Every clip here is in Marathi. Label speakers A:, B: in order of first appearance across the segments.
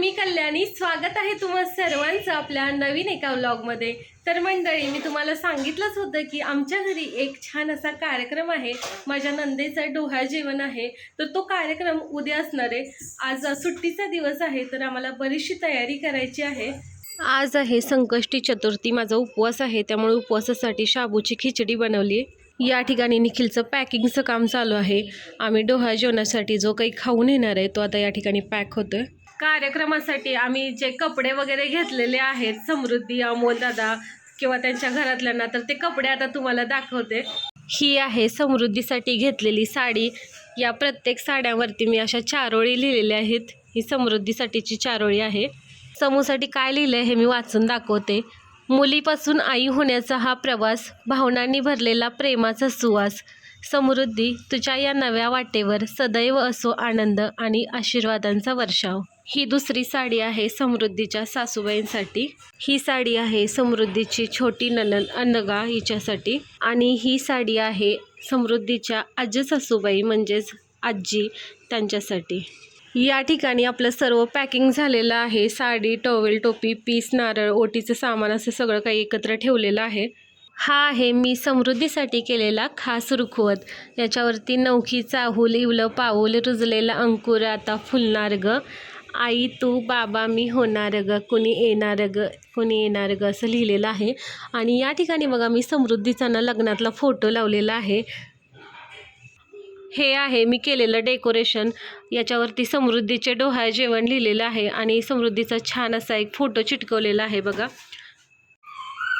A: मी कल्याणी, स्वागत आहे तुम्हा सर्वांचं आपल्या नवीन एका व्लॉगमध्ये। तर मंडळी, मी तुम्हाला सांगितलंच होतं की आमच्या घरी एक छान असा कार्यक्रम आहे। माझ्या नंदेचा डोहाळे जेवण आहे, तर तो कार्यक्रम उद्या असणार आहे। आज सुट्टीचा दिवस आहे, तर आम्हाला बरीचशी तयारी करायची आहे। आज आहे संकष्टी चतुर्थी, माझा उपवास आहे, त्यामुळे उपवासासाठी शाबूची खिचडी बनवली। या ठिकाणी निखिलचं पॅकिंगचं काम चालू आहे। आम्ही डोहाळे जेवणासाठी जो काही खाऊन येणार आहे तो आता या ठिकाणी पॅक होतोय। कार्यक्रमासाठी आम्ही जे कपडे वगैरे घेतलेले आहेत, समृद्धी, अमोल दादा किंवा त्यांच्या घरातल्यांना, तर ते कपडे आता तुम्हाला दाखवते। ही आहे समृद्धीसाठी घेतलेली साडी। या प्रत्येक साड्यावरती मी अशा चारोळी लिहिलेल्या आहेत। ही समृद्धीसाठीची चारोळी आहे। समूसाठी काय लिहिलं आहे हे मी वाचून दाखवते। मुलीपासून आई होण्याचा हा प्रवास, भावनांनी भरलेला प्रेमाचा सुवास। समृद्धी, तुझ्या या नव्या वाटेवर सदैव असो आनंद आणि आशीर्वादांचा वर्षाव। ही दुसरी साडी आहे समृद्धीच्या सासूबाईंसाठी। ही साडी आहे समृद्धीची छोटी नणंद अनघा हिच्यासाठी। आणि ही साडी आहे समृद्धीच्या आजी सासूबाई म्हणजेच आजी त्यांच्यासाठी। या ठिकाणी आपलं सर्व पॅकिंग झालेलं आहे। साडी, टॉवेल, टोपी, पीस, नारळ, ओटीचं सामान असं सगळं काही एकत्र ठेवलेलं आहे। हा आहे मी समृद्धीसाठी केलेला खास रुखवत। याच्यावरती नवखी चाहूल, इवलं पाऊल, रुजलेला अंकुर आता फुलणार ग, आई तू बाबा मी होणार ग, कोणी येणार ग, कोणी येणार ग, असं लिहिलेलं आहे। आणि या ठिकाणी बघा, मी समृद्धीचा ना लग्नातला फोटो लावलेला आहे। हे आहे मी केलेलं डेकोरेशन। याच्यावरती समृद्धीचे डोहाळे जेवण लिहिलेलं आहे आणि समृद्धीचा छान असा एक फोटो चिटकवलेला आहे बघा।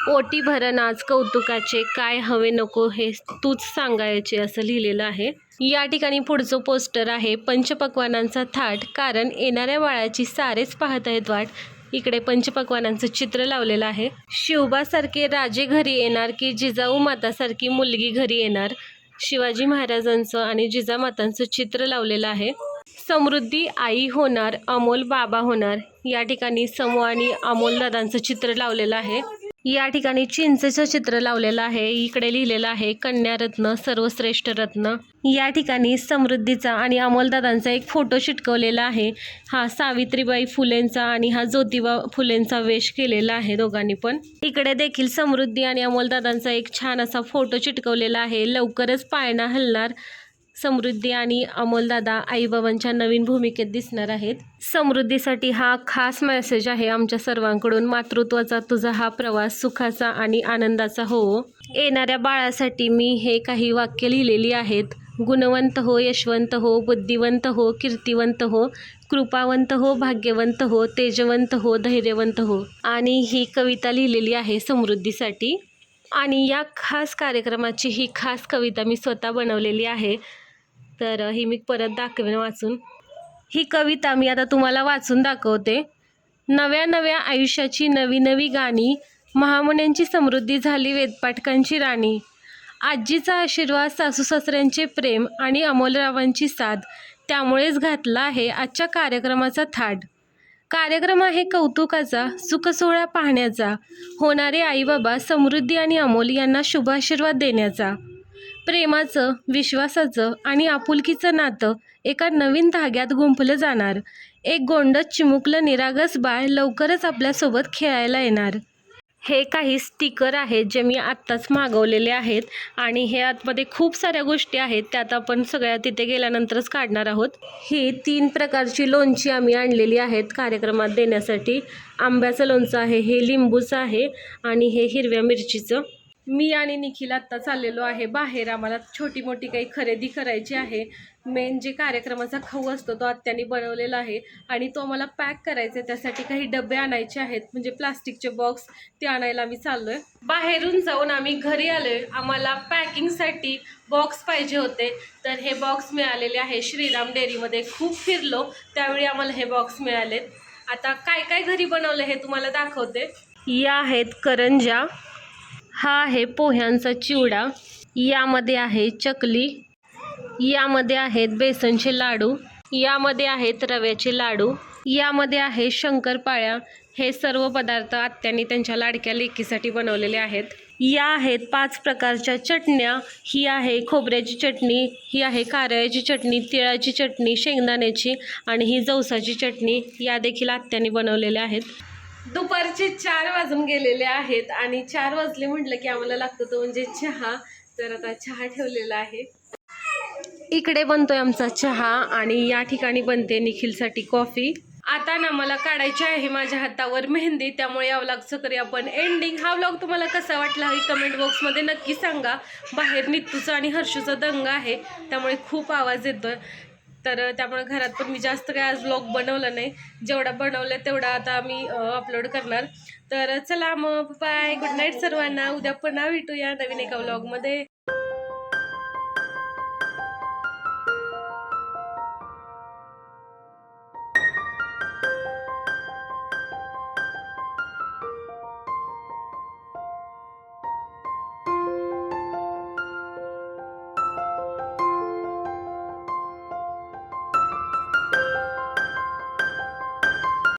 A: ओटी भरण आज कौतुकाचे, काय हवे नको हे तूच सांगायचे, असं लिहिलेलं आहे। या ठिकाणी पुढचं पोस्टर आहे पंचपक्वानांचा थाट, कारण येणाऱ्या बाळाची सारेच पाहत आहेत वाट। इकडे पंचपक्वानांचं चित्र लावलेलं आहे। शिवबासारखे राजे घरी येणार की जिजाऊ मातासारखी मुलगी घरी येणार। शिवाजी महाराजांचं आणि जिजामातांचं चित्र लावलेलं आहे। समृद्धी आई होणार, अमोल बाबा होणार। या ठिकाणी समू आणि अमोल दादांचं चित्र लावलेलं आहे। या ठिकाणी चिंचेचं चित्र लावलेलं आहे। इकडे लिहिलेलं आहे कन्यारत्न सर्वश्रेष्ठ रत्न। या ठिकाणी समृद्धीचा आणि अमोलदादांचा एक फोटो चिटकवलेला आहे। हा सावित्रीबाई फुलेंचा आणि हा ज्योतिबा फुलेंचा वेश केलेला आहे दोघांनी पण। इकडे देखील समृद्धी आणि अमोलदादांचा एक छान असा फोटो चिटकवलेला आहे। लवकरच पाळणा हलणार, समृद्धी आणि अमोलदादा आईबाबांच्या नवीन भूमिकेत दिसणार आहेत। समृद्धीसाठी हा खास मेसेज आहे आमच्या सर्वांकडून, मातृत्वाचा तुझा हा प्रवास सुखाचा आणि आनंदाचा हो। येणाऱ्या बाळासाठी मी हे काही वाक्य लिहिलेली आहेत। गुणवंत हो, यशवंत हो, बुद्धिवंत हो, कीर्तिवंत हो, कृपावंत हो, भाग्यवंत हो, तेजवंत हो, धैर्यवंत हो। आणि ही कविता लिहिलेली आहे समृद्धीसाठी। आणि या खास कार्यक्रमाची ही खास कविता मी स्वतः बनवलेली आहे, तर ही मी परत दाखवेन वाचून। ही कविता मी आता तुम्हाला वाचून दाखवते। नव्या नव्या आयुष्याची नवी नवी गाणी, महामुन्यांची समृद्धी झाली वेदपाठकांची राणी। आजीचा आशीर्वाद, सासू सासऱ्यांचे प्रेम आणि अमोलरावांची साथ, त्यामुळेच घातला आहे आजच्या कार्यक्रमाचा थाट। कार्यक्रम आहे कौतुकाचा, सुखसोहळा पाहण्याचा, होणारे आईबाबा समृद्धी आणि अमोल यांना शुभाशीर्वाद देण्याचा। प्रेमाचं, विश्वासाचं आणि आपुलकीचं नातं एका नवीन धाग्यात गुंफलं जाणार। एक गोंडस चिमुकलं निरागस बाळ लवकरच आपल्यासोबत खेळायला येणार। हे काही स्टिकर आहेत जे मी आत्ताच मागवलेले आहेत आणि हे आतमध्ये खूप साऱ्या गोष्टी आहेत, त्यात आपण सगळ्या तिथे गेल्यानंतरच काढणार आहोत। ही 3 प्रकारची लोणची आम्ही आणलेली आहेत कार्यक्रमात देण्यासाठी। आंब्याचं लोणचं आहे, हे लिंबूचं आहे आणि हे हिरव्या मिरचीचं। मी आणि निखिल आत्ता चाललेलो आहे बाहेर, आम्हाला छोटी मोठी काही खरेदी करायची आहे। मेन जे कार्यक्रमाचा खाऊ असतो तो आत्याने बनवलेला आहे आणि तो आम्हाला पॅक करायचा आहे, त्यासाठी काही डबे आणायचे आहेत, म्हणजे प्लास्टिकचे बॉक्स, ते आणायला आम्ही चाललोय। बाहेरून जाऊन आम्ही घरी आलोय। आम्हाला पॅकिंगसाठी बॉक्स पाहिजे होते, तर हे बॉक्स मिळालेले आहे श्रीराम डेअरीमध्ये। खूप फिरलो त्यावेळी आम्हाला हे बॉक्स मिळालेत। आता काय काय घरी बनवलं हे तुम्हाला दाखवते। या आहेत करंजा, हा आहे पोह्यांचा चिवडा, यामध्ये आहे चकली, यामध्ये आहेत बेसनचे लाडू, यामध्ये आहेत रव्याचे लाडू, यामध्ये आहे शंकरपाळ्या, हे सर्व पदार्थ आत्यांनी त्यांच्या लाडक्या लेकीसाठी बनवलेले आहेत. या आहेत 5 प्रकारच्या चटण्या. ही आहे खोबऱ्याची चटणी, ही आहे कारळ्याची चटणी, तिळाची चटणी, शेंगदाण्याची आणि ही जवसाची चटणी. या देखील आत्यांनी बनवलेल्या आहेत. दुपारचे 4 वाजून गेलेले आहेत आणि 4 वाजले म्हटलं की आम्हाला लागतो तो म्हणजे चहा. तर आता चहा ठेवलेला आहे. इकडे बनतोय आमचा चहा आणि या ठिकाणी बनते निखिलसाठी कॉफी. आता ना मला काढायची आहे माझ्या हातावर मेहंदी, त्यामुळे या व्लॉगचं करूया आपण एंडिंग. हा व्लॉग तुम्हाला कसा वाटला हे कमेंट बॉक्समध्ये नक्की सांगा. बाहेर नित्तूचा आणि हर्षूचा दंगा आहे, त्यामुळे खूप आवाज येतोय. तर त्यामुळे घरात पण मी जास्त काय आज व्लॉग बनवला नाही. जेवढा बनवलं तेवढा आता मी अपलोड करणार. तर चला मग बाय, गुड नाईट सर्वांना. उद्या पुन्हा भेटूया नवीन एका व्लॉगमध्ये.